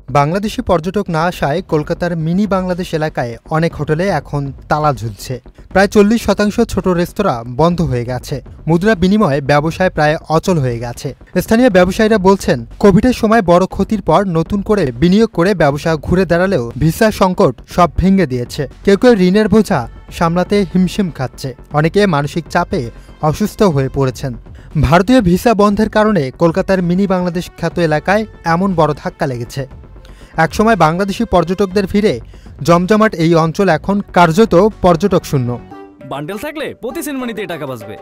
বাংলাদেশি পর্যটক না আসায় কলকাতার মিনি বাংলাদেশ এলাকায় অনেক হোটেলে এখন তালা ঝুলছে। প্রায় 40% ছোট রেস্তোরাঁ বন্ধ হয়ে গেছে। মুদ্রা বিনিময়ে ব্যবসায় প্রায় অচল হয়ে গেছে। স্থানীয় ব্যবসায়ীরা বলছেন, কোভিডের সময় বড় ক্ষতির পর নতুন করে বিনিয়োগ করে ব্যবসা ঘুরে দাঁড়ালেও ভিসা সংকট সব ভেঙে দিয়েছে। কেউ কেউ ঋণের বোঝা সামলাতে হিমশিম খাচ্ছে, অনেকে মানসিক চাপে অসুস্থ হয়ে পড়েছেন। ভারতীয় ভিসা বন্ধের কারণে কলকাতার মিনি বাংলাদেশ খ্যাত এলাকায় এমন বড় ধাক্কা লেগেছে। একসময় বাংলাদেশি পর্যটকদের ভিড়ে জমজমাট এই অঞ্চল এখন কার্যত পর্যটক শূন্য। বান্ডেল থাকলে প্রতি সেনমানিতে টাকা বাঁচবে।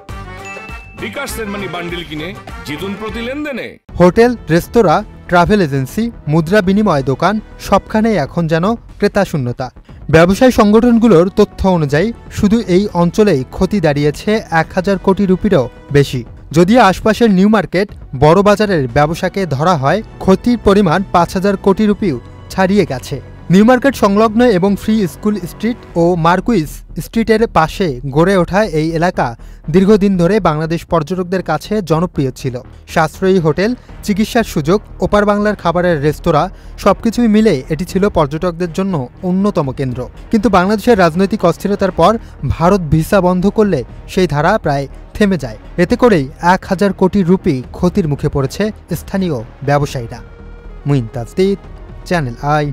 বিকাশ সেনমানি বান্ডেল কিনে জিতুন প্রতি লেনদেনে। হোটেল, রেস্তোরাঁ, ট্রাভেল এজেন্সি, মুদ্রা বিনিময় দোকান সবখানেই এখন যেন ক্রেতা শূন্যতা। ব্যবসায়ী সংগঠনগুলোর তথ্য অনুযায়ী শুধু এই অঞ্চলেই ক্ষতি দাঁড়িয়েছে 1000 কোটি রুপিরও বেশি। যদিও আশপাশের নিউ মার্কেট, বড় বাজারের ব্যবসাকে ধরা হয়, ক্ষতির পরিমাণ 5000 কোটি রুপিও ছাড়িয়ে গেছে। নিউ মার্কেট সংলগ্ন এবং ফ্রি স্কুল স্ট্রিট ও মার্কুইস স্ট্রিটের পাশে গড়ে ওঠা এই এলাকা দীর্ঘদিন ধরে বাংলাদেশ পর্যটকদের কাছে জনপ্রিয় ছিল। সাশ্রয়ী হোটেল, চিকিৎসার সুযোগ, ওপার বাংলার খাবারের রেস্তোরাঁ সবকিছুই মিলে এটি ছিল পর্যটকদের জন্য অন্যতম কেন্দ্র। কিন্তু বাংলাদেশের রাজনৈতিক অস্থিরতার পর ভারত ভিসা বন্ধ করলে সেই ধারা প্রায় থেমে যায়। এতে করেই 1000 কোটি রুপি ক্ষতির মুখে পড়েছে স্থানীয় ব্যবসায়ীরা। Muin Tajdid, channel I.